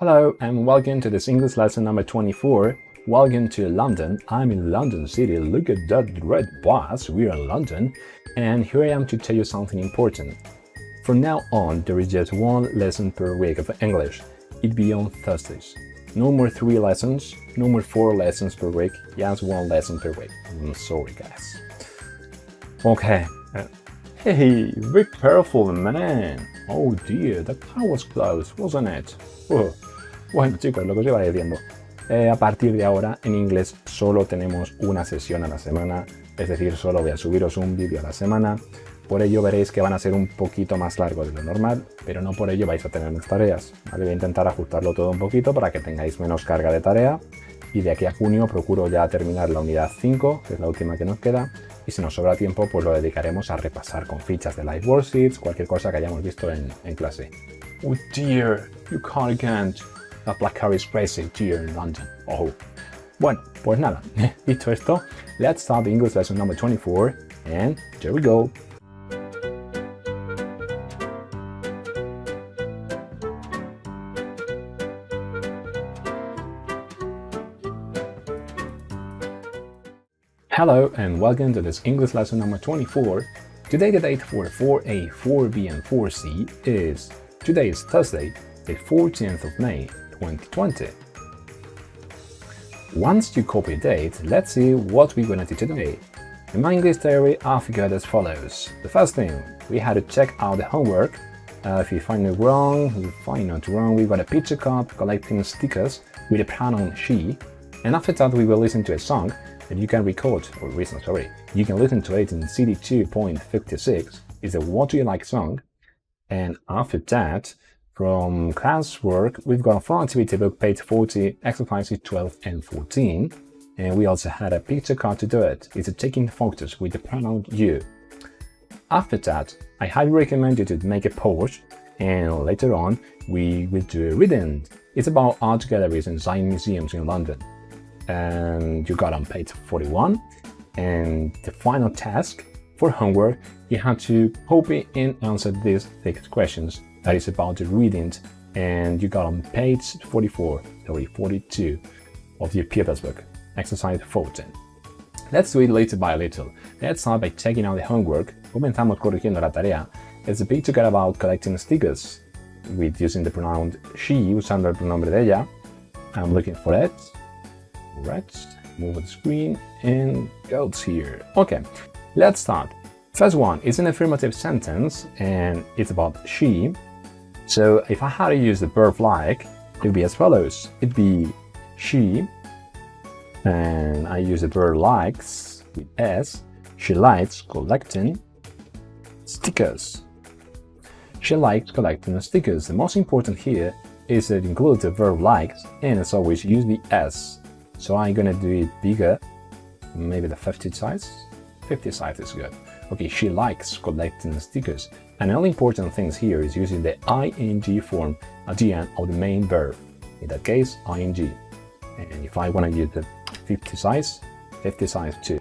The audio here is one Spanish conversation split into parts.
Hello and welcome to this English lesson number 24. Welcome to London. I'm in London City. Look at that red bus. We are in London. And here I am to tell you something important. From now on, there is just one lesson per week of English. It'll be on Thursdays. No more 3 lessons, no more 4 lessons per week, just 1 lesson per week. I'm sorry, guys. Okay. Hey, be careful, man. Oh dear, the car was closed, wasn't it? Bueno, chicos, lo que os iba diciendo. A partir de ahora, en inglés, solo tenemos una sesión a la semana. Es decir, solo voy a subiros un vídeo a la semana. Por ello veréis que van a ser un poquito más largos de lo normal, pero no por ello vais a tener más tareas. ¿Vale? Voy a intentar ajustarlo todo un poquito para que tengáis menos carga de tarea. Y de aquí a junio procuro ya terminar la unidad 5, que es la última que nos queda. Y si nos sobra tiempo, pues lo dedicaremos a repasar con fichas de live worksheets, cualquier cosa que hayamos visto en clase. Oh dear, you can't. That black car is crazy here in London. Oh. Bueno, pues nada, dicho esto, let's start the English lesson number 24, and there we go. Hello and welcome to this English lesson number 24. Today the date for 4A, 4B and 4C is, today is Thursday, the 14th of May, 2020. Once you copy date, let's see what we're gonna do today. In my English diary, I've got as follows. The first thing, we had to check out the homework. If you find it wrong, we've got a picture card collecting stickers with the pronoun she. And after that, we will listen to a song that you can record, you can listen to it in CD 2.56. It's a What Do You Like song. And after that, from classwork, we've got a fun activity book, page 40, exercises 12 and 14. And we also had a picture card to do it. It's a taking photos with the pronoun you. After that, I highly recommend you to make a pause, and later on, we will do a reading. It's about art galleries and science museums in London. And you got on page 41, and the final task for homework, you have to copy and answer these 6 questions that is about the reading, and you got on page 42 of your pupils book, exercise 14. Let's do it little by little. Let's start by checking out the homework. Comenzamos corrigiendo la tarea. It's a bit to get about collecting stickers with using the pronoun she, usando el pronombre de ella. I'm looking for it. Right, move the screen and goes here. Okay, let's start. First one is an affirmative sentence and it's about she. So if I had to use the verb like, it would be as follows. It'd be she, and I use the verb likes with s. She likes collecting stickers. She likes collecting stickers. The most important here is that it includes the verb likes, and as always use the s. So I'm gonna do it bigger, maybe the 50 size. 50 size is good. Okay, she likes collecting stickers. And all important things here is using the ing form at the end of the main verb. In that case, ing. And if I wanna use the 50 size too.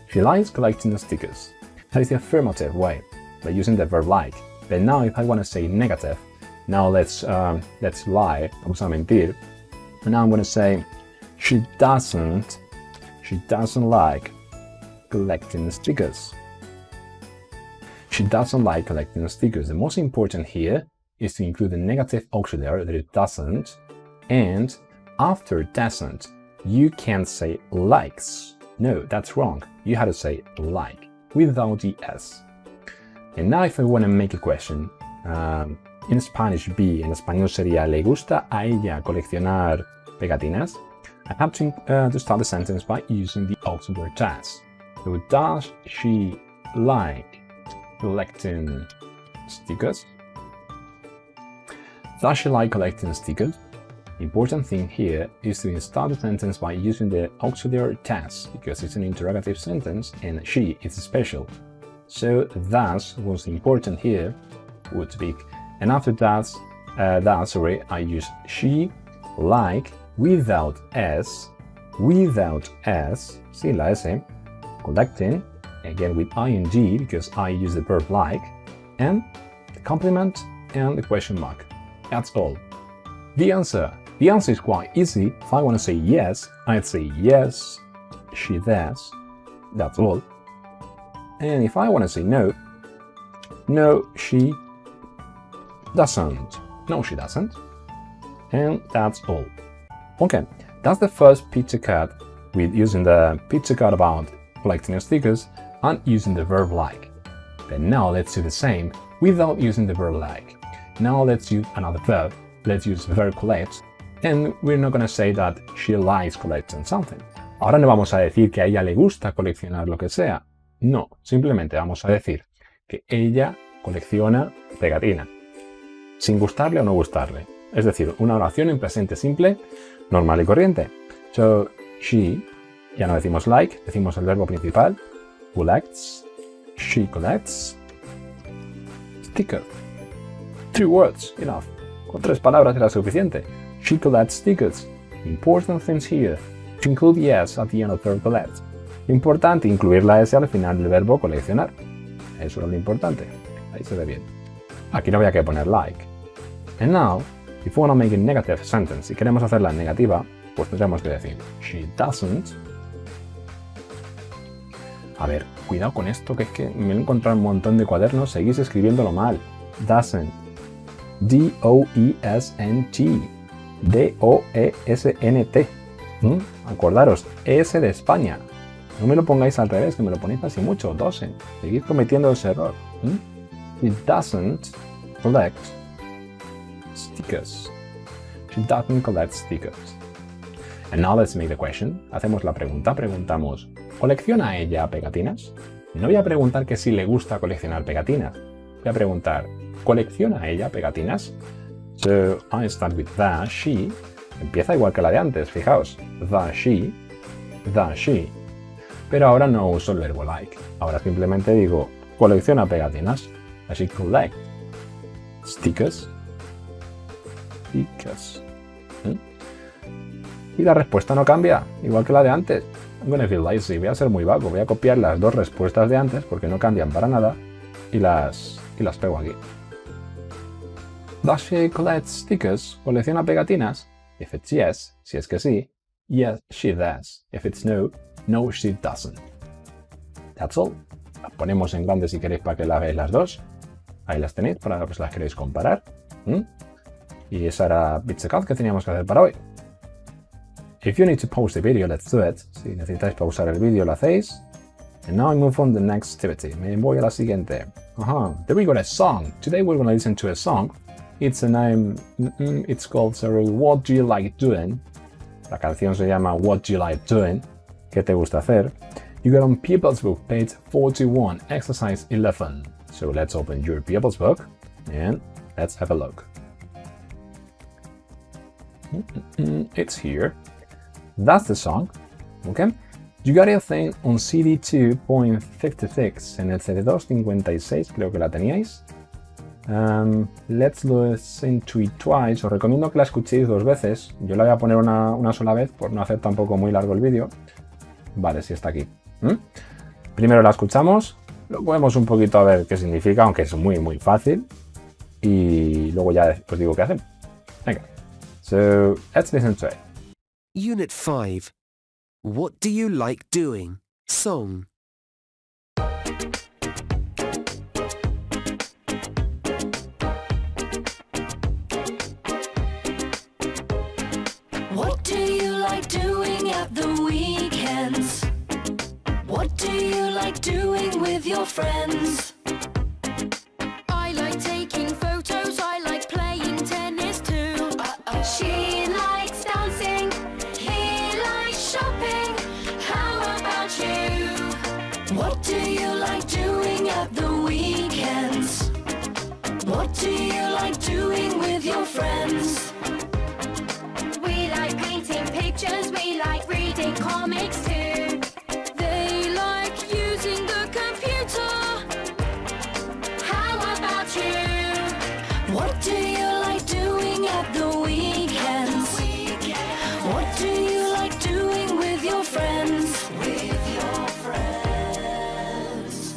She likes collecting stickers. That is the affirmative way, by using the verb like. But now if I wanna say negative, now let's lie, vamos a mentir. And now I'm gonna say, she doesn't like collecting stickers. She doesn't like collecting stickers. The most important here is to include the negative auxiliary, that is doesn't, and after doesn't, you can't say likes. No, that's wrong. You have to say like, without the s. And now if I want to make a question, in Spanish be, en español sería, ¿le gusta a ella coleccionar pegatinas? I have to start the sentence by using the auxiliary does. So does she like collecting stickers? Does she like collecting stickers? The important thing here is to start the sentence by using the auxiliary does, because it's an interrogative sentence and she is special. So thus was important here, would be. And after that, I use she like without s, sin la s, collecting, again with ing because I use the verb like, and the complement and the question mark. That's all. The answer The answer is quite easy. If I want to say yes, I'd say yes, she does. That's all. And if I want to say no, no, she doesn't. No, she doesn't. And that's all. Okay, that's the first picture card with using the picture card about collecting stickers and using the verb like. But now let's do the same without using the verb like. Now let's use another verb. Let's use verb collect. And we're not going to say that she likes collecting something. Ahora no vamos a decir que a ella le gusta coleccionar lo que sea. No, simplemente vamos a decir que ella colecciona pegatina, sin gustarle o no gustarle. Es decir, una oración en presente simple, normal y corriente. So, she, ya no decimos like, decimos el verbo principal, collects, she collects, sticker. 3 words, enough. Con 3 palabras era suficiente. She collects stickers. Important things here. To include yes at the end of verb collect. Importante incluir la S al final del verbo coleccionar. Eso es lo importante. Ahí se ve bien. Aquí no había que poner like. And now, if we want to make a negative sentence, si queremos hacerla negativa, pues tendremos que decir she doesn't. A ver, cuidado con esto, que es que me he encontrado un montón de cuadernos, seguís escribiéndolo mal. Doesn't. D-O-E-S-N-T. D-O-E-S-N-T. Acordaros, S de España. No me lo pongáis al revés, que me lo ponéis así mucho. Doesn't. Seguid cometiendo ese error. She doesn't collect stickers. She doesn't collect stickers. And now let's make the question. Hacemos la pregunta. Preguntamos, ¿colecciona ella pegatinas? No voy a preguntar que si le gusta coleccionar pegatinas. Voy a preguntar, ¿colecciona ella pegatinas? So, I start with the, she. Empieza igual que la de antes, fijaos. The, she. Pero ahora no uso el verbo like. Ahora simplemente digo, colecciona pegatinas. Así, collect stickers. Y la respuesta no cambia, igual que la de antes. I'm gonna feel lazy. Voy a ser muy vago. Voy a copiar las 2 respuestas de antes porque no cambian para nada y las pego aquí. Does she collect stickers? ¿Colecciona pegatinas? If it's yes, si es que sí, yes, she does. If it's no, no, she doesn't. That's all. Las ponemos en grande si queréis para que las veáis las 2. Ahí las tenéis para que las queréis comparar. Y esa era Pizza Cat que teníamos que hacer para hoy. If you need to pause the video, let's do it. Si necesitáis pausar el vídeo, lo hacéis. And now I move on to the next activity. Me voy a la siguiente. Then we got a song. Today we're going to listen to a song. It's a name. It's called What Do You Like Doing? La canción se llama What Do You Like Doing? ¿Qué te gusta hacer? You got on People's Book, page 41, exercise 11. So let's open your People's Book and let's have a look. It's here. That's the song. Okay. You got your thing on CD 2.56. En el CD 2.56 creo que la teníais. Let's listen to it twice. Os recomiendo que la escuchéis 2 veces. Yo la voy a poner una sola vez por no hacer tampoco muy largo el vídeo. Vale, sí está aquí. Primero la escuchamos, lo vemos un poquito a ver qué significa, aunque es muy muy fácil. Y luego ya os digo qué hacemos. Venga. So, let's listen to it. Unit 5. What do you like doing? Song. What do you like doing at the weekends? What do you like doing with your friends? I like taking photos, I like playing tennis too. She likes dancing, he likes shopping. How about you? What do you like doing at the weekends? What do you like doing with your friends? We like painting pictures, we like reading comics too. They like using the computer. How about you? What do you like doing at the weekends? What do you like doing with your friends? With your friends.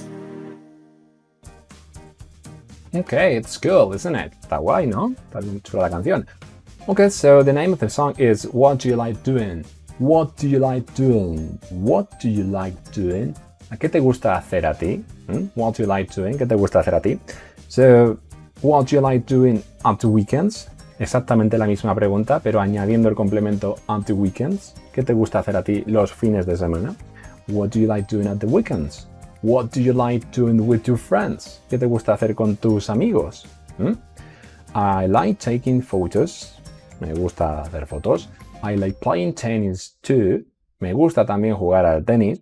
Okay, it's cool, isn't it? Está guay, ¿no? Está bien chula la canción. Okay, so the name of the song is What Do You Like Doing? What do you like doing? What do you like doing? ¿A qué te gusta hacer a ti? What do you like doing? ¿Qué te gusta hacer a ti? So, what do you like doing on the weekends? Exactamente la misma pregunta, pero añadiendo el complemento on the weekends. ¿Qué te gusta hacer a ti los fines de semana? What do you like doing at the weekends? What do you like doing with your friends? ¿Qué te gusta hacer con tus amigos? I like taking photos. Me gusta hacer fotos. I like playing tennis too. Me gusta también jugar al tenis.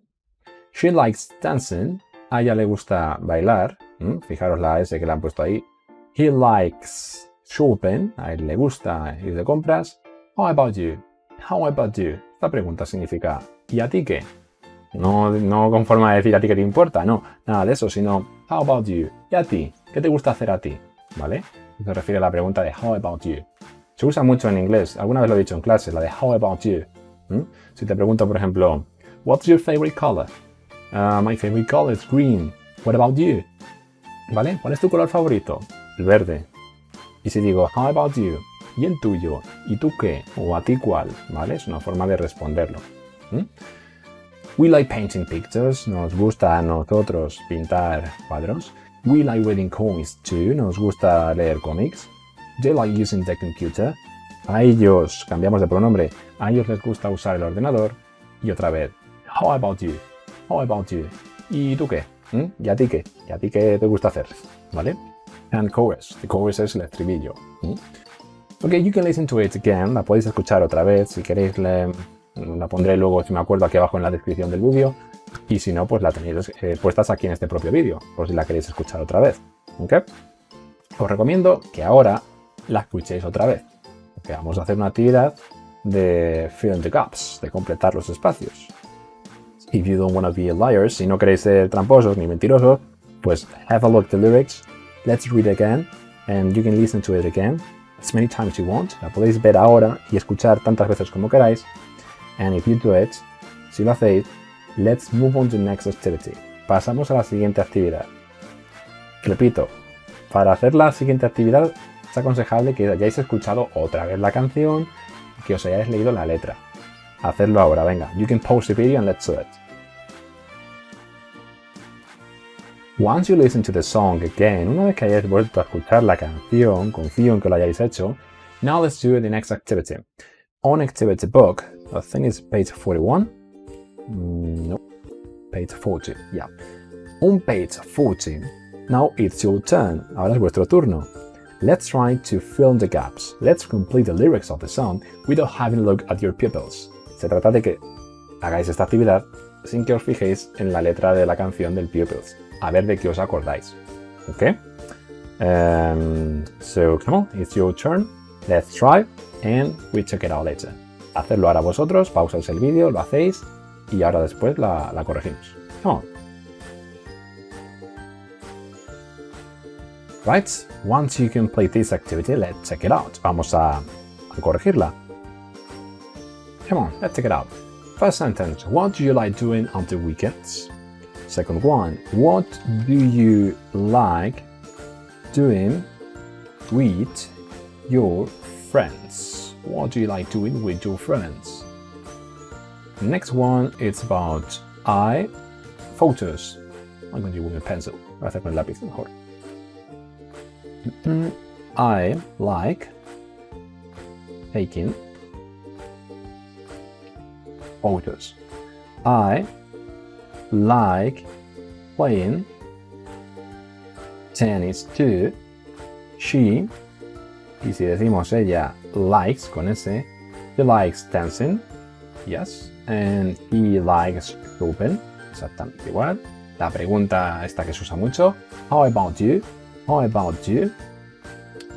She likes dancing. A ella le gusta bailar. Fijaros la S que le han puesto ahí. He likes shopping. A él le gusta ir de compras. How about you? How about you? Esta pregunta significa ¿y a ti qué? No con forma de decir a ti qué te importa, no, nada de eso, sino how about you? ¿Y a ti? ¿Qué te gusta hacer a ti? ¿Vale? Se refiere a la pregunta de how about you. Se usa mucho en inglés, alguna vez lo he dicho en clase, la de how about you. Si te pregunto, por ejemplo, what's your favorite color? My favorite color is green. What about you? ¿Vale? ¿Cuál es tu color favorito? El verde. Y si digo, how about you? ¿Y el tuyo? ¿Y tú qué? ¿O a ti cuál? ¿Vale? Es una forma de responderlo. We like painting pictures. Nos gusta a nosotros pintar cuadros. We like reading comics too. Nos gusta leer cómics. They like using the computer. A ellos, cambiamos de pronombre, a ellos les gusta usar el ordenador. Y otra vez, how about you? How about you? ¿Y tú qué? ¿Y a ti qué? ¿Y a ti qué te gusta hacer? ¿Vale? And chorus. The chorus es el estribillo. Ok, you can listen to it again. La podéis escuchar otra vez. Si queréis, la pondré luego, si me acuerdo, aquí abajo en la descripción del vídeo. Y si no, pues la tenéis puestas aquí en este propio vídeo, por si la queréis escuchar otra vez. ¿Ok? Os recomiendo que ahora la escuchéis otra vez. Porque vamos a hacer una actividad de fill in the gaps, de completar los espacios. If you don't want to be liars, si no queréis ser tramposos ni mentirosos, pues have a look at the lyrics, let's read again, and you can listen to it again as many times you want. La podéis ver ahora y escuchar tantas veces como queráis. And if you do it, si lo hacéis, let's move on to the next activity. Pasamos a la siguiente actividad. Repito, para hacer la siguiente actividad es aconsejable que hayáis escuchado otra vez la canción y que os hayáis leído la letra. Hacedlo ahora, venga. You can pause the video and let's do it. Once you listen to the song again, una vez que hayáis vuelto a escuchar la canción, confío en que lo hayáis hecho, now let's do the next activity. On activity book, I think it's page 41. No, page 40, yeah. On page 40, now it's your turn. Ahora es vuestro turno. Let's try to fill in the gaps. Let's complete the lyrics of the song without having a look at your pupils. Se trata de que hagáis esta actividad sin que os fijéis en la letra de la canción del pupils. A ver de qué os acordáis. ¿Ok? So, come on, it's your turn. Let's try and we check it out later. Hacedlo ahora vosotros, pausáis el vídeo, lo hacéis y ahora después la corregimos. Come on. Right, once you complete this activity, let's check it out. Vamos a corregirla. Come on, let's check it out. First sentence, what do you like doing on the weekends? Second one, what do you like doing with your friends? What do you like doing with your friends? Next one, it's about photos. I'm going to use a pencil. Voy a hacer con el lápiz mejor. I like taking photos. I like playing tennis too. She, y si decimos ella, likes con S, she likes dancing. Yes. And he likes shopping. Exactamente igual. La pregunta esta que se usa mucho. How about you? How about you?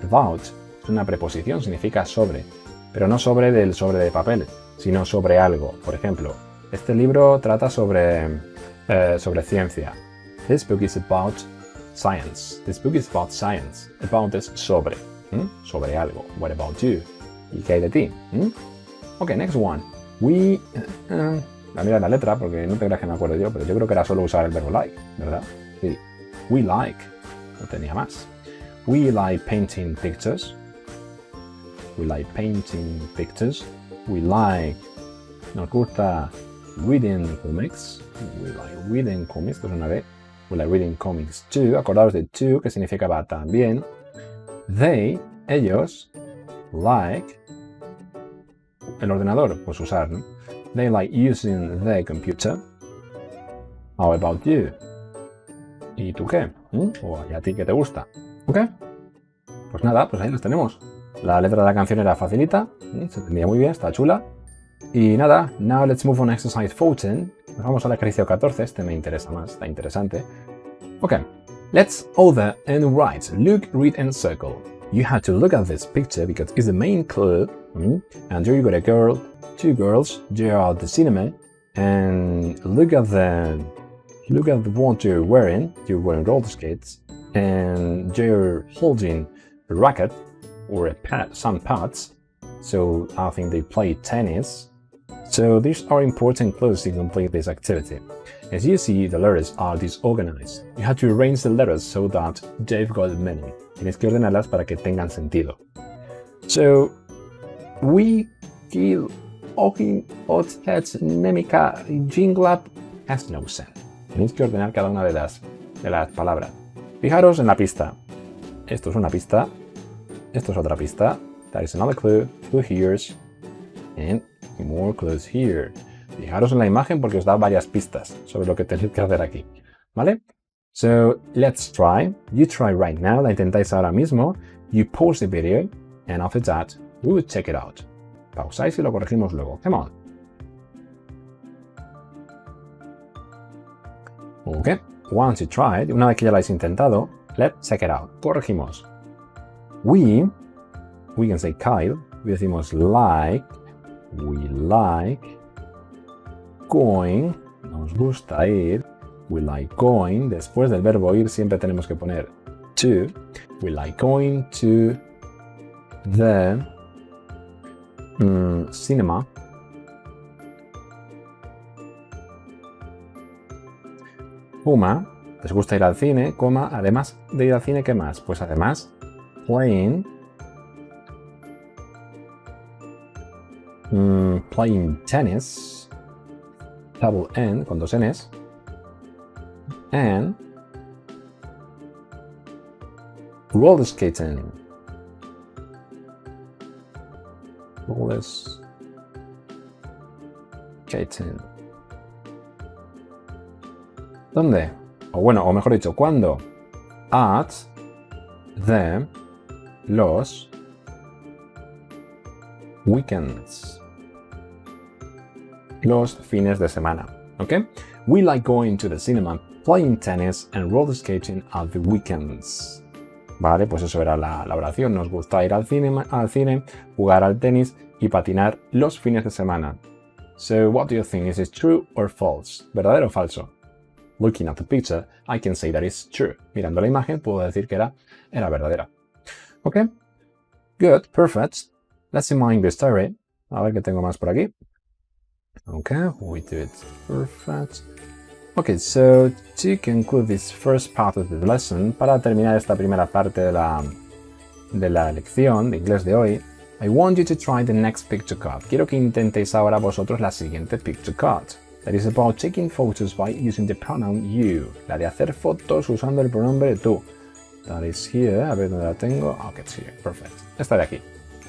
About es una preposición, significa sobre, pero no sobre del sobre de papel, sino sobre algo. Por ejemplo, este libro trata sobre ciencia. This book is about science. This book is about science. About es sobre. Sobre algo. What about you? ¿Y qué hay de ti? Ok, next one. We... a mirar la letra porque no te creas que me acuerdo yo, pero yo creo que era solo usar el verbo like, ¿verdad? Sí. We like. No tenía más. We like painting pictures. We like painting pictures. We like, nos gusta reading comics. We like reading comics, esto es una B. We like reading comics too. Acordaos de too, que significaba también. They, ellos, like el ordenador, pues usar, ¿no? They like using the computer. How about you? ¿Y tú qué? ¿O a ti qué te gusta? ¿Ok? Pues nada, pues ahí los tenemos. La letra de la canción era facilita, se entendía muy bien, está chula. Y nada, now let's move on exercise 14. Nos vamos al ejercicio 14, este me interesa más, está interesante. Ok, let's order and write, look, read and circle. You have to look at this picture because it's the main clue. And there you got a girl, two girls, they are at the cinema. And look at the one you're wearing roller skates. And they're holding a racket or some pads. So I think they play tennis. So these are important clues to complete this activity. As you see, the letters are disorganized. You have to arrange the letters so that they've got meaning. Tienes que ordenarlas para que tengan sentido. So, we kill Okin Otzets Nemika Jinglap has no sense. Tenéis que ordenar cada una de las palabras. Fijaros en la pista. Esto es una pista. Esto es otra pista. That is another clue. Clue here. And more clues here. Fijaros en la imagen porque os da varias pistas sobre lo que tenéis que hacer aquí. ¿Vale? So, let's try. You try right now. La intentáis ahora mismo. You pause the video. And after that, we will check it out. Pausáis y lo corregimos luego. Come on. Ok. Once you tried, una vez que ya lo habéis intentado, let's check it out. Corregimos. We can say Kyle. We decimos like. We like going. Nos gusta ir. We like going. Después del verbo ir siempre tenemos que poner to. We like going to the cinema. Coma, les gusta ir al cine, coma, además de ir al cine, ¿qué más? Pues además, playing tennis, double N, con dos N's, and roller skating. Roller skating. ¿Dónde? O mejor dicho, ¿cuándo? At the los weekends. Los fines de semana. ¿Ok? We like going to the cinema, playing tennis and roller skating at the weekends. Vale, pues eso era la oración. Nos gusta ir al cine, jugar al tenis y patinar los fines de semana. So, what do you think? Is it true or false? ¿Verdadero o falso? Looking at the picture, I can say that it's true. Mirando la imagen, puedo decir que era verdadera. Ok? Good, perfect. Let's see my English diary. A ver qué tengo más por aquí. Ok, we do it. Perfect. Ok, so to conclude this first part of the lesson, para terminar esta primera parte de la lección de inglés de hoy, I want you to try the next picture card. Quiero que intentéis ahora vosotros la siguiente picture card. That is about taking photos by using the pronoun you. La de hacer fotos usando el pronombre tú. That is here. A ver dónde la tengo. Ok, it's here. Perfect. Esta de aquí.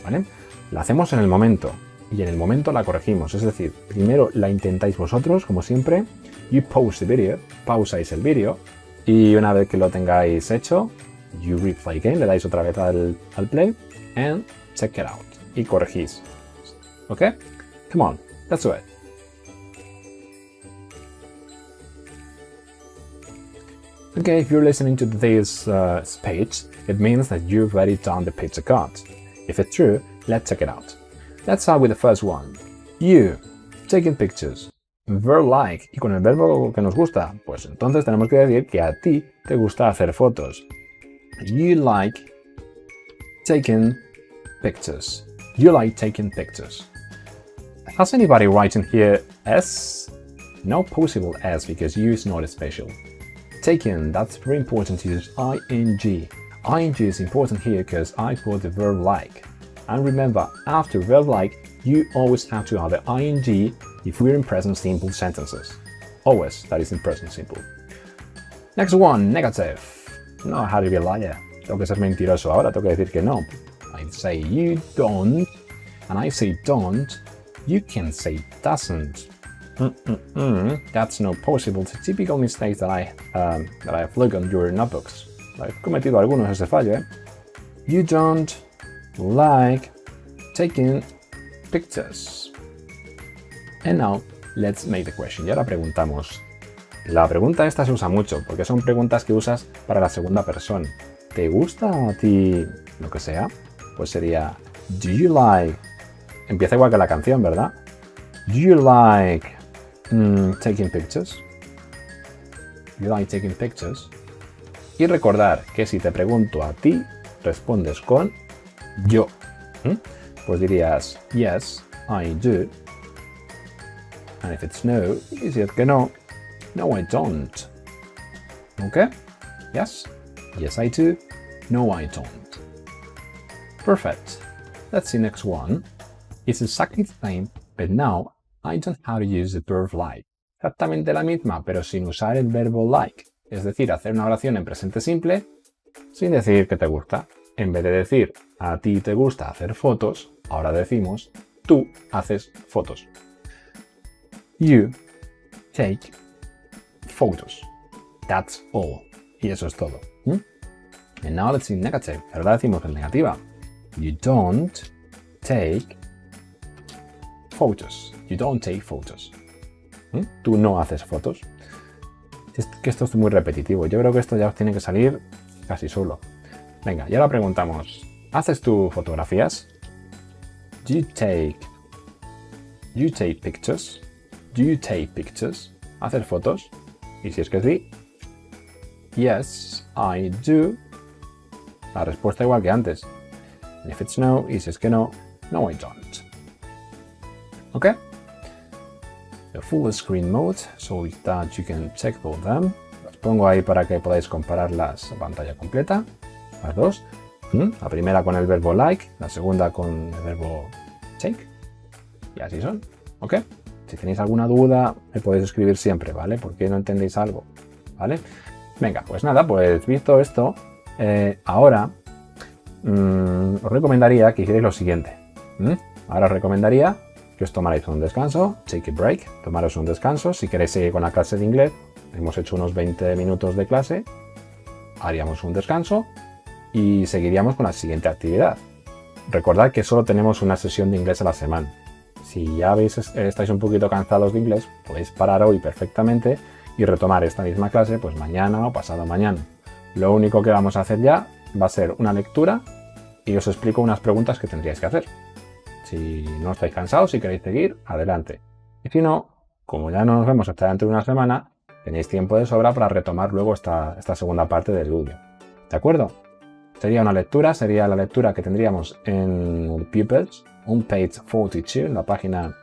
¿Vale? La hacemos en el momento. Y en el momento la corregimos. Es decir, primero la intentáis vosotros, como siempre. You pause the video. Pausáis el vídeo. Y una vez que lo tengáis hecho, you replay again. Le dais otra vez al play. And check it out. Y corregís. ¿Ok? Come on. Let's do it. Okay, if you're listening to this speech, it means that you've already done the picture card. If it's true, let's check it out. Let's start with the first one. You, taking pictures. Verb like, y con el verbo que nos gusta, pues entonces tenemos que decir que a ti te gusta hacer fotos. You like taking pictures. You like taking pictures. Has anybody written here S? No possible S because you is not special. Taken, that's very important to use ing. Ing is important here because I put the verb like. And remember, after verb like, you always have to add the ing if we're in present simple sentences. Always, that is in present simple. Next one, negative. No, how to be a liar. Tengo que ser mentiroso ahora, tengo que decir que no. I say you don't, and I say don't. You can say doesn't. That's not possible. It's a typical mistake that I have looked on your notebooks. I've cometido algunos ese fallo, ¿eh? You don't like taking pictures. And now, let's make the question. Y ahora preguntamos. La pregunta esta se usa mucho, porque son preguntas que usas para la segunda persona. ¿Te gusta a ti lo que sea? Pues sería, do you like... Empieza igual que la canción, ¿verdad? Do you like taking pictures? Do you like taking pictures? Y recordar que si te pregunto a ti, respondes con yo. Pues dirías, yes, I do. And if it's no, y si es que no, no, I don't. Okay? Yes? Yes, I do. No, I don't. Perfect. Let's see next one. It's exactly the same, but now I don't know how to use the verb like. Exactamente la misma, pero sin usar el verbo like. Es decir, hacer una oración en presente simple sin decir que te gusta. En vez de decir a ti te gusta hacer fotos, ahora decimos tú haces fotos. You take photos. That's all. Y eso es todo. And now let's see negative. Ahora decimos en negativa. You don't take photos. You don't take photos. Tú no haces fotos. Es que esto es muy repetitivo. Yo creo que esto ya os tiene que salir casi solo. Venga, y ahora preguntamos. ¿Haces tú fotografías? Do you take pictures? Do you take pictures? ¿Haces fotos? Y si es que sí, yes, I do. La respuesta igual que antes. And if it's no, y si es que no, no, I don't. Okay? The full screen mode, so that you can check both them. Los pongo ahí para que podáis compararlas a pantalla completa. Las dos. La primera con el verbo like, la segunda con el verbo take. Y así son. ¿Ok? Si tenéis alguna duda, me podéis escribir siempre, ¿vale? ¿Por qué no entendéis algo? ¿Vale? Venga, pues nada, pues visto esto, ahora os recomendaría que hicierais lo siguiente. Ahora os recomendaría que os tomarais un descanso, take a break, tomaros un descanso. Si queréis seguir con la clase de inglés, hemos hecho unos 20 minutos de clase, haríamos un descanso y seguiríamos con la siguiente actividad. Recordad que solo tenemos una sesión de inglés a la semana. Si ya estáis un poquito cansados de inglés, podéis parar hoy perfectamente y retomar esta misma clase pues mañana o pasado mañana. Lo único que vamos a hacer ya va a ser una lectura y os explico unas preguntas que tendríais que hacer. Si no estáis cansados, si queréis seguir, adelante. Y si no, como ya no nos vemos hasta dentro de una semana, tenéis tiempo de sobra para retomar luego esta segunda parte del vídeo. ¿De acuerdo? Sería una lectura, sería la lectura que tendríamos en Pupils, on page 42, en la página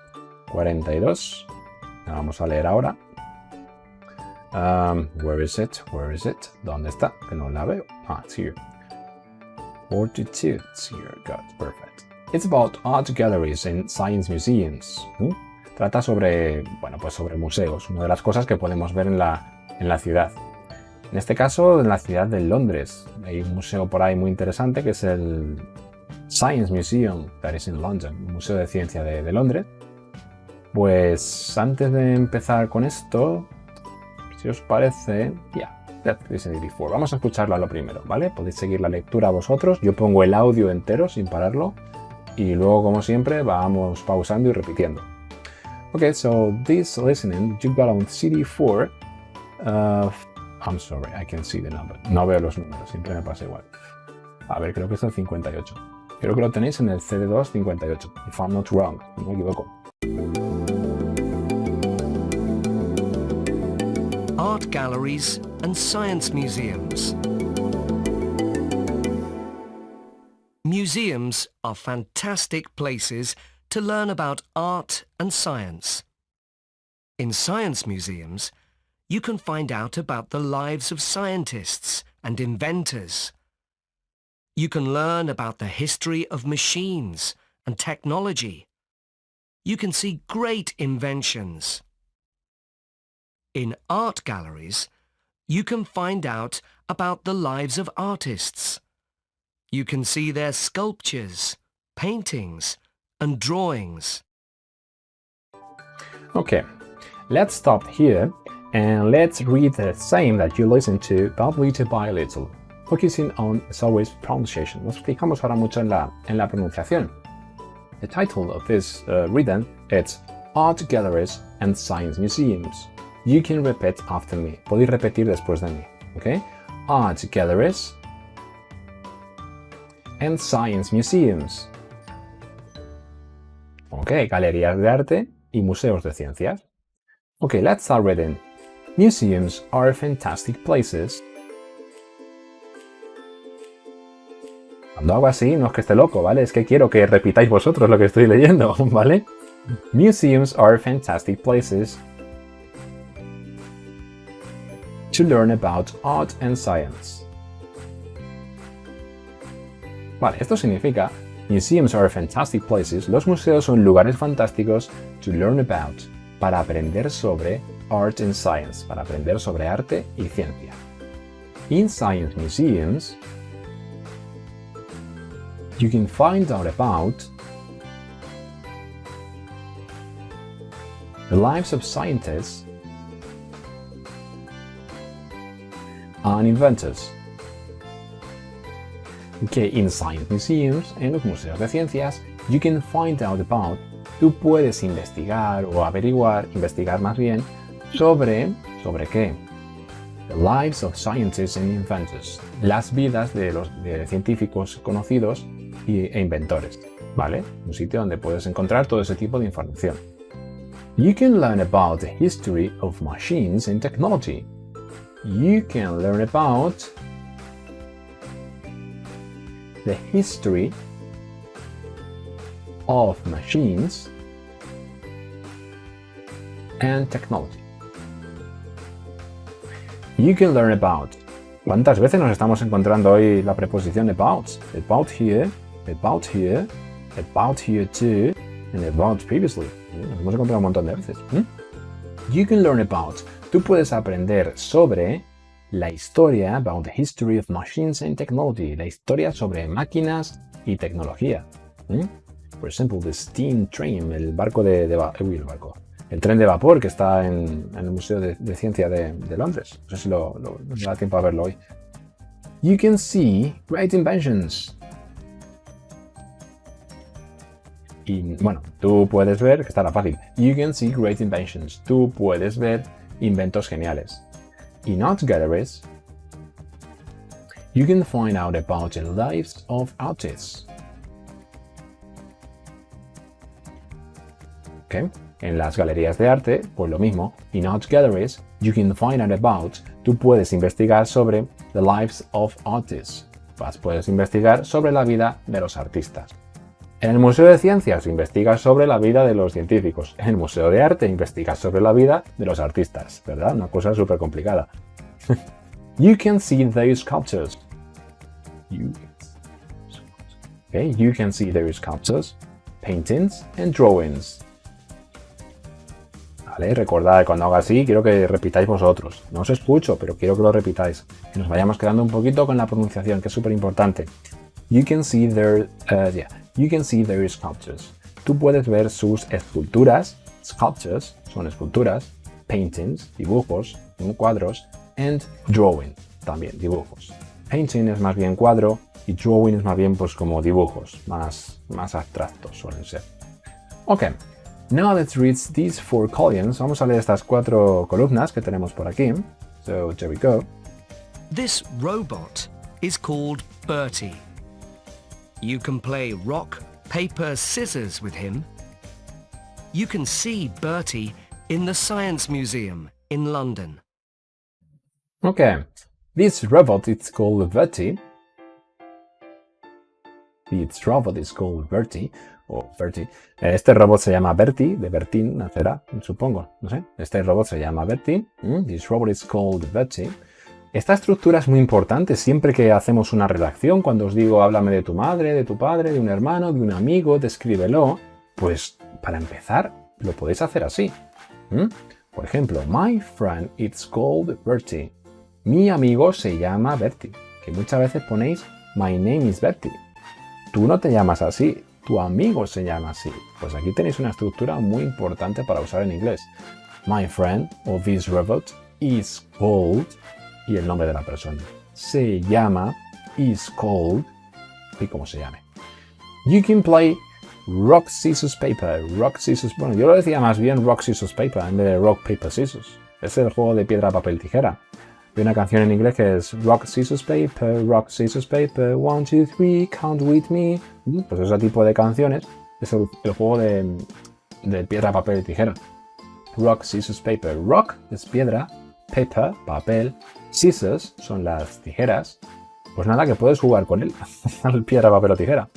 42. La vamos a leer ahora. Where is it? Where is it? ¿Dónde está? Que no la veo. Ah, it's here. 42. It's here. Got it. Perfect. It's about art galleries and science museums. Trata sobre, bueno, pues sobre museos, una de las cosas que podemos ver en la ciudad. En este caso, en la ciudad de Londres. Hay un museo por ahí muy interesante que es el Science Museum, that is in London, un museo de ciencia de Londres. Pues antes de empezar con esto, si os parece, let's listen it before. Vamos a escucharlo a lo primero, ¿vale? Podéis seguir la lectura vosotros. Yo pongo el audio entero sin pararlo y luego, como siempre, vamos pausando y repitiendo. Okay, so this listening, you got on CD4. I'm sorry, I can't see the number. No veo los números, siempre me pasa igual. A ver, creo que es el 58. Creo que lo tenéis en el CD2 58, if I'm not wrong, no me equivoco. Art galleries and science museums. Museums are fantastic places to learn about art and science. In science museums, you can find out about the lives of scientists and inventors. You can learn about the history of machines and technology. You can see great inventions. In art galleries, you can find out about the lives of artists. You can see their sculptures, paintings, and drawings. Okay, let's stop here and let's read the same that you listened to, but little by little. Focusing on, as always, pronunciation. Nos fijamos ahora mucho en la pronunciación. The title of this reading is Art Galleries and Science Museums. You can repeat after me. Podéis repetir después de mí. Okay? Art Galleries and Science Museums. Okay, galerías de arte y museos de ciencias. Okay, let's start reading. Museums are fantastic places. Cuando hago así, no es que esté loco, ¿vale? Es que quiero que repitáis vosotros lo que estoy leyendo, ¿vale? Museums are fantastic places to learn about art and science. Vale, esto significa Museums are fantastic places. Los museos son lugares fantásticos to learn about, para aprender sobre art and science, para aprender sobre arte y ciencia. In science museums, you can find out about the lives of scientists and inventors. Okay, in science museums, en los museos de ciencias, you can find out about, tú puedes investigar o averiguar, investigar más bien, ¿sobre qué? The lives of scientists and inventors, las vidas de los científicos conocidos e inventores, ¿vale? Un sitio donde puedes encontrar todo ese tipo de información. You can learn about the history of machines and technology. You can learn about the history of machines and technology. You can learn about. ¿Cuántas veces nos estamos encontrando hoy la preposición about? About here, about here, about here too, and about previously. Nos hemos encontrado un montón de veces. You can learn about. Tú puedes aprender sobre la historia, about the history of machines and technology, la historia sobre máquinas y tecnología. Por ejemplo, the steam train, el tren de vapor que está en el Museo de Ciencia de Londres. No sé si nos da tiempo a verlo hoy. You can see great inventions. Y bueno, tú puedes ver, que estará fácil. You can see great inventions. Tú puedes ver inventos geniales. In art galleries, you can find out about the lives of artists. Okay. En las galerías de arte, pues lo mismo. In art galleries, you can find out about, tú puedes investigar sobre the lives of artists. Puedes investigar sobre la vida de los artistas. En el Museo de Ciencias investigas sobre la vida de los científicos. En el Museo de Arte investigas sobre la vida de los artistas, ¿verdad? Una cosa súper complicada. You can see their sculptures. You can see their sculptures, paintings and drawings. Vale, recordad, cuando haga así, quiero que repitáis vosotros. No os escucho, pero quiero que lo repitáis. Que nos vayamos quedando un poquito con la pronunciación, que es súper importante. You can see their sculptures. Tú puedes ver sus esculturas. Sculptures son esculturas. Paintings, dibujos, cuadros. And drawing, también dibujos. Painting es más bien cuadro y drawing es más bien pues como dibujos, más abstractos suelen ser. Ok, now let's read these 4 columns. Vamos a leer estas 4 columnas que tenemos por aquí. So, there we go. This robot is called Bertie. You can play rock, paper, scissors with him. You can see Bertie in the Science Museum in London. Okay, this robot is called Bertie. This robot is called Bertie, o Bertie. Este robot se llama Bertie, de Bertín, será, supongo, no sé. Este robot se llama Bertie. This robot is called Bertie. Esta estructura es muy importante siempre que hacemos una redacción. Cuando os digo háblame de tu madre, de tu padre, de un hermano, de un amigo, descríbelo. Pues para empezar lo podéis hacer así. Por ejemplo, my friend is called Bertie. Mi amigo se llama Bertie. Que muchas veces ponéis my name is Bertie. Tú no te llamas así, tu amigo se llama así. Pues aquí tenéis una estructura muy importante para usar en inglés. My friend or this robot is called y el nombre de la persona. Se llama, is called y cómo se llame. You can play rock, scissors, paper. Rock, scissors, bueno, yo lo decía más bien rock, scissors, paper en vez de rock, paper, scissors. Es el juego de piedra, papel, tijera. Hay una canción en inglés que es rock, scissors, paper, 1, 2, 3, count with me. Pues ese tipo de canciones es el juego de piedra, papel y tijera. Rock, scissors, paper. Rock es piedra, paper, papel, scissors son las tijeras. Pues nada, que puedes jugar con él. Piedra, papel o tijera.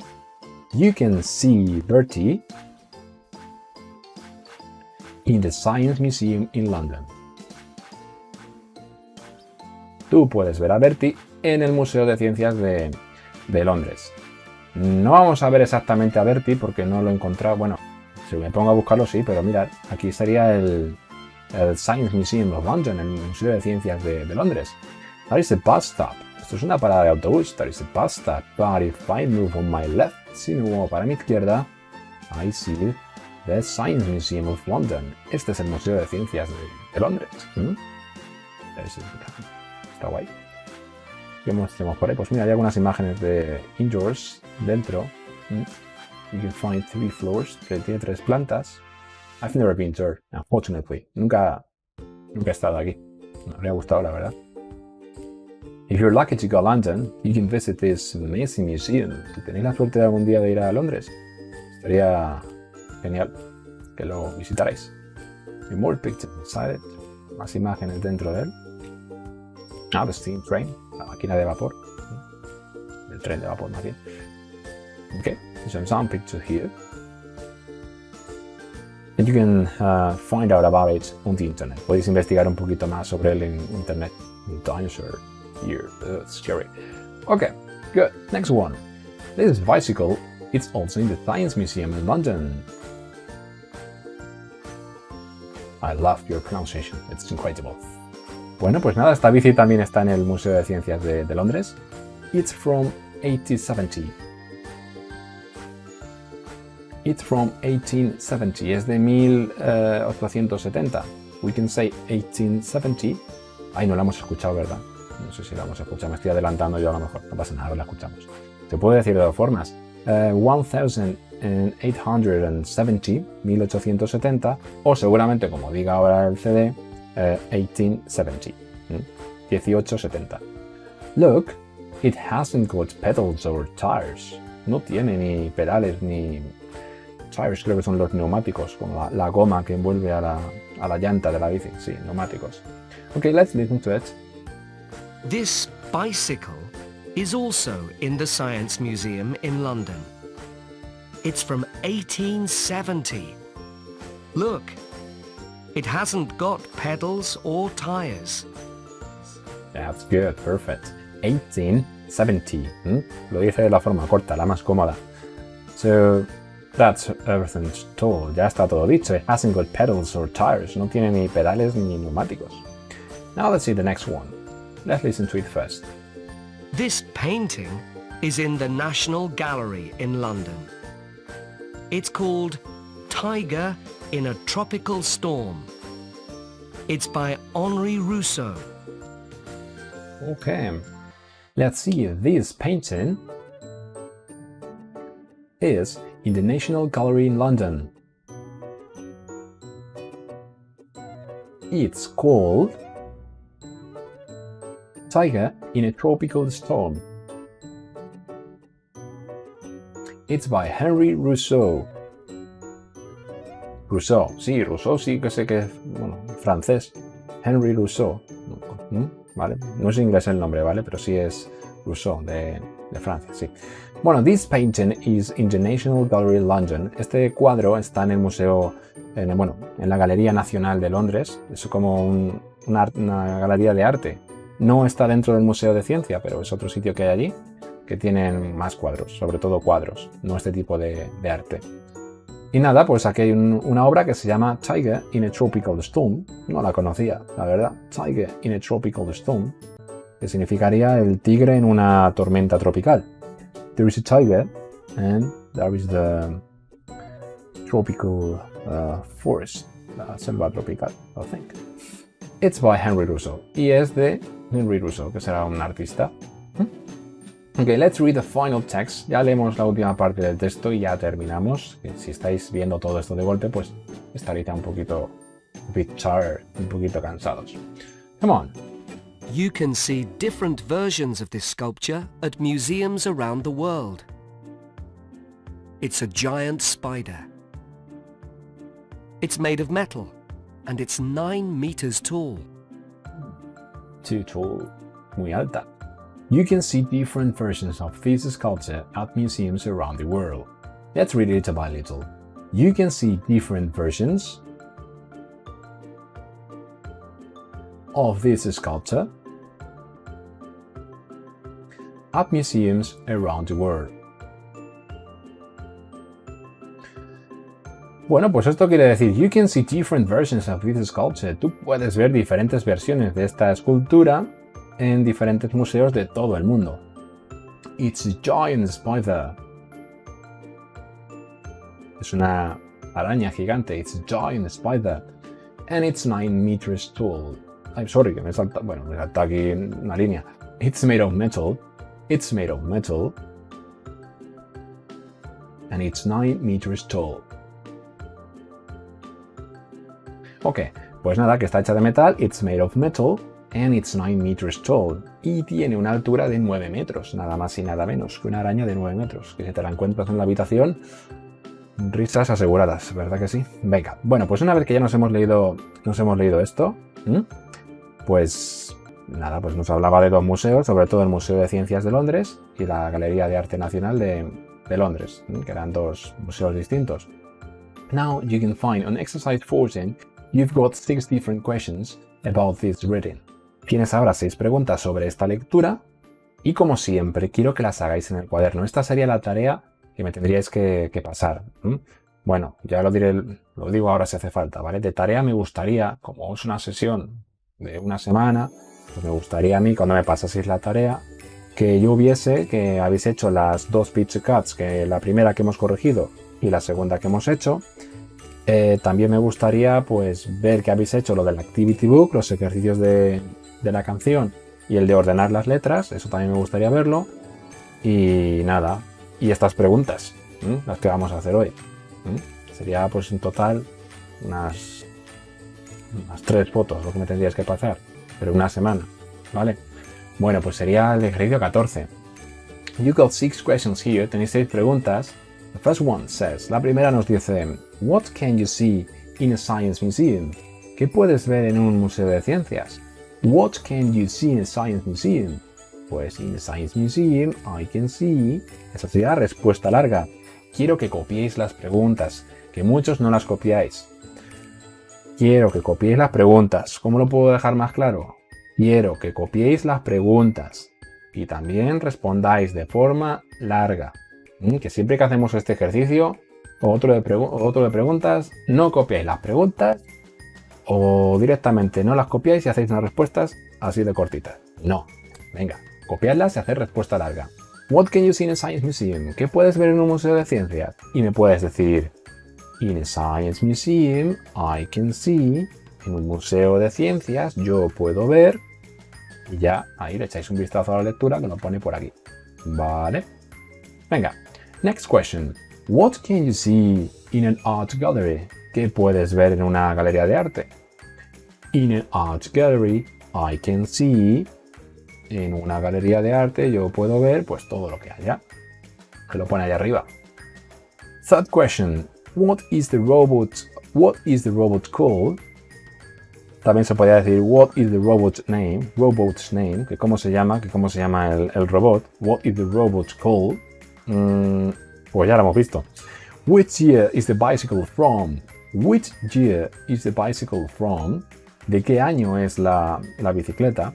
You can see Bertie in the Science Museum in London. Tú puedes ver a Bertie en el Museo de Ciencias de Londres. No vamos a ver exactamente a Bertie porque no lo he encontrado. Bueno, si me pongo a buscarlo sí, pero mirad, aquí sería el Science Museum of London, el Museo de Ciencias de Londres. That is a bus stop. Esto es una parada de autobús. That is a bus stop. But if I move on my left, si me muevo para mi izquierda, I see the Science Museum of London. Este es el Museo de Ciencias de Londres. Está guay. ¿Qué mostramos por ahí? Pues mira, hay algunas imágenes de indoors dentro. You can find 3 floors, que tiene 3 plantas. I've never been there, unfortunately. Nunca he estado aquí. Me habría gustado, la verdad. If you're lucky to go to London, you can visit this amazing museum. Si tenéis la suerte de algún día de ir a Londres, estaría genial que lo visitarais. And more pictures inside it. Más imágenes dentro de él. The steam train, la máquina de vapor. El tren de vapor, más bien. Okay, some pictures here. And you can find out about it on the internet. Podéis investigar un poquito más sobre él en internet. Dinosaur here, scary. Okay, good. Next one. This bicycle, it's also in the Science Museum in London. I love your pronunciation. It's incredible. Bueno, pues nada, esta bici también está en el Museo de Ciencias de Londres. It's from 1870. It's from 1870. Es de 1870. We can say 1870. Ay, no la hemos escuchado, ¿verdad? No sé si la hemos escuchado. Me estoy adelantando yo a lo mejor. No pasa nada, la escuchamos. Se puede decir de dos formas. 1870, 1870. O seguramente, como diga ahora el CD, 1870. 1870. Look, it hasn't got pedals or tires. No tiene ni pedales ni tires, creo que son los neumáticos, como la goma que envuelve a la llanta de la bici. Sí, neumáticos. Okay, let's listen to it. This bicycle is also in the Science Museum in London. It's from 1870. Look, it hasn't got pedals or tires. That's good, perfect. 1870. Lo dice de la forma corta, la más cómoda. So, that's everything told. Ya está todo dicho. It hasn't got pedals or tires. No tiene ni pedales ni neumáticos. Now let's see the next one. Let's listen to it first. This painting is in the National Gallery in London. It's called Tiger in a Tropical Storm. It's by Henri Rousseau. Okay, let's see. This painting is in the National Gallery in London. It's called Tiger in a Tropical Storm. It's by Henri Rousseau. Rousseau, sí que sé que es, bueno, francés. Henri Rousseau. ¿Vale? No es inglés el nombre, ¿vale? Pero sí es Rousseau, de Francia, sí. Bueno, this painting is in the National Gallery London. Este cuadro está en el museo, en la Galería Nacional de Londres. Es como una galería de arte. No está dentro del Museo de Ciencia, pero es otro sitio que hay allí que tienen más cuadros, sobre todo cuadros, no este tipo de arte. Y nada, pues aquí hay una obra que se llama Tiger in a Tropical Storm. No la conocía, la verdad. Tiger in a Tropical Storm, que significaría el tigre en una tormenta tropical. There is a tiger and there is the tropical forest, la selva tropical, I think. It's by Henry Russo. Y es de Henry Russo, que será un artista. Ok, let's read the final text. Ya leemos la última parte del texto y ya terminamos. Si estáis viendo todo esto de golpe, pues estaréis ya un poquito tired, un poquito cansados. Come on. You can see different versions of this sculpture at museums around the world. It's a giant spider. It's made of metal and it's 9 meters tall. Too tall. Muy alta. You can see different versions of this sculpture at museums around the world. Let's read it little by little. You can see different versions of this sculpture at museums around the world. Bueno, pues esto quiere decir, you can see different versions of this sculpture. Tú puedes ver diferentes versiones de esta escultura en diferentes museos de todo el mundo. It's a giant spider. Es una araña gigante. It's a giant spider. And it's 9 meters tall. I'm sorry, que me salta aquí una línea. It's made of metal. It's made of metal. And it's 9 meters tall. Ok, pues nada, que está hecha de metal. It's made of metal. And it's 9 meters tall. Y tiene una altura de 9 metros, nada más y nada menos que una araña de 9 metros. Que si te la encuentras en la habitación, risas aseguradas, ¿verdad que sí? Venga, bueno, pues una vez que ya nos hemos leído esto, pues nada, pues nos hablaba de 2 museos, sobre todo el Museo de Ciencias de Londres y la Galería de Arte Nacional de Londres, que eran 2 museos distintos. Now you can find on exercise 14, you've got 6 different questions about this reading. Tienes ahora 6 preguntas sobre esta lectura y, como siempre, quiero que las hagáis en el cuaderno. Esta sería la tarea que me tendríais que pasar. Bueno, ya lo digo ahora si hace falta, ¿vale? De tarea me gustaría, como es una sesión de una semana, pues me gustaría a mí, cuando me pasaseis la tarea, que yo viese que habéis hecho las 2 picture cards, que la primera que hemos corregido y la segunda que hemos hecho. También me gustaría pues ver que habéis hecho lo del activity book, los ejercicios de la canción y el de ordenar las letras, eso también me gustaría verlo. Y nada, y estas preguntas, las que vamos a hacer hoy. Sería pues en total unas 3 fotos lo que me tendríais que pasar, pero una semana, ¿vale? Bueno, pues sería el ejercicio 14. You got 6 questions here, tenéis 6 preguntas. The first one says, la primera nos dice, what can you see in a science museum? ¿Qué puedes ver en un museo de ciencias? What can you see in a science museum? Pues in a science museum I can see. Esa sería la respuesta larga. Quiero que copiéis las preguntas, que muchos no las copiáis. Quiero que copiéis las preguntas. ¿Cómo lo puedo dejar más claro? Quiero que copiéis las preguntas y también respondáis de forma larga. Que siempre que hacemos este ejercicio o otro de preguntas, no copiáis las preguntas o directamente no las copiáis y hacéis unas respuestas así de cortitas. No, venga, copiadlas y haced respuesta larga. What can you see in a science museum? ¿Qué puedes ver en un museo de ciencias? Y me puedes decir, in a science museum I can see. En un museo de ciencias yo puedo ver. Y ya ahí le echáis un vistazo a la lectura que lo pone por aquí. Vale. Venga. Next question. What can you see in an art gallery? ¿Qué puedes ver en una galería de arte? In an art gallery, I can see. En una galería de arte yo puedo ver pues todo lo que haya. Que lo pone ahí arriba. Third question. What is the robot called? También se podría decir what is the robot's name, que cómo se llama el robot. What is the robot called? Pues ya lo hemos visto. Which year is the bicycle from? Which year is the bicycle from? ¿De qué año es la bicicleta?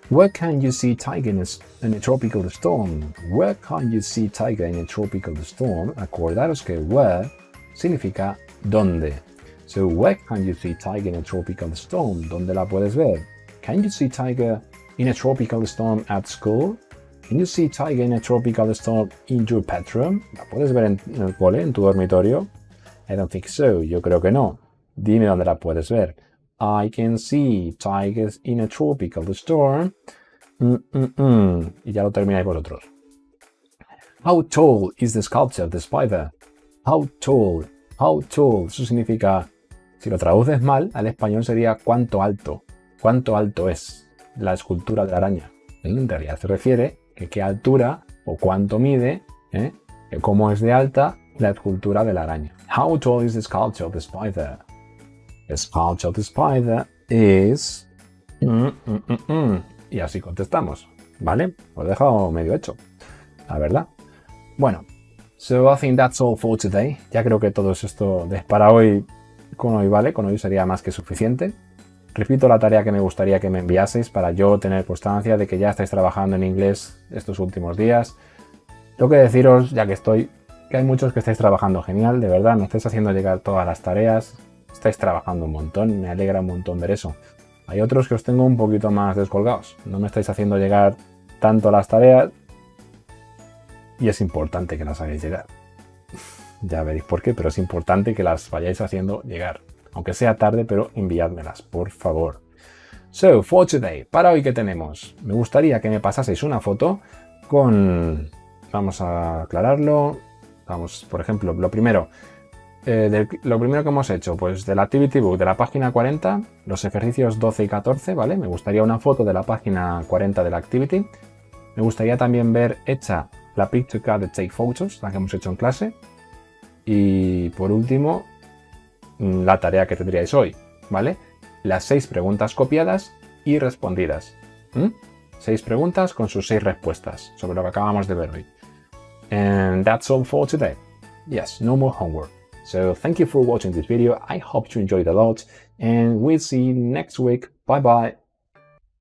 Where can you see tiger in a tropical storm? Where can you see tiger in a tropical storm? Acordaros que where significa dónde. So, where can you see tiger in a tropical storm? ¿Dónde la puedes ver? Can you see tiger in a tropical storm at school? Can you see tiger in a tropical storm in your bedroom? ¿La puedes ver en el cole, en tu dormitorio? I don't think so. Yo creo que no. Dime dónde la puedes ver. I can see tigers in a tropical storm. Y ya lo termináis vosotros. How tall is the sculpture of the spider? How tall? How tall? Eso significa, si lo traduces mal, al español sería cuánto alto. ¿Cuánto alto es la escultura de la araña? En realidad se refiere a qué altura o cuánto mide, cómo es de alta la escultura de la araña. How tall is the sculpture of the spider? The sculpture of the spider is... Y así contestamos, ¿vale? Lo he dejado medio hecho, la verdad. Bueno, so I think that's all for today. Ya creo que todo esto para hoy, con hoy vale, con hoy sería más que suficiente. Repito la tarea que me gustaría que me enviaseis para yo tener constancia de que ya estáis trabajando en inglés estos últimos días. Tengo que deciros, ya que estoy, que hay muchos que estáis trabajando genial, de verdad, me estáis haciendo llegar todas las tareas, estáis trabajando un montón, me alegra un montón ver eso. Hay otros que os tengo un poquito más descolgados, no me estáis haciendo llegar tanto las tareas y es importante que las hagáis llegar. Ya veréis por qué, pero es importante que las vayáis haciendo llegar. Aunque sea tarde, pero enviádmelas, por favor. So, for today, para hoy, ¿qué tenemos? Me gustaría que me pasaseis una foto con... Vamos a aclararlo. Vamos, por ejemplo, lo primero que hemos hecho, pues del Activity Book de la página 40, los ejercicios 12 y 14, ¿vale? Me gustaría una foto de la página 40 de la Activity. Me gustaría también ver hecha la Picture Card de Take Photos, la que hemos hecho en clase. Y por último, la tarea que tendríais hoy, ¿vale? Las 6 preguntas copiadas y respondidas. 6 preguntas con sus 6 respuestas sobre lo que acabamos de ver hoy. And that's all for today. Yes, no more homework. So thank you for watching this video. I hope you enjoyed a lot and we'll see you next week. Bye bye.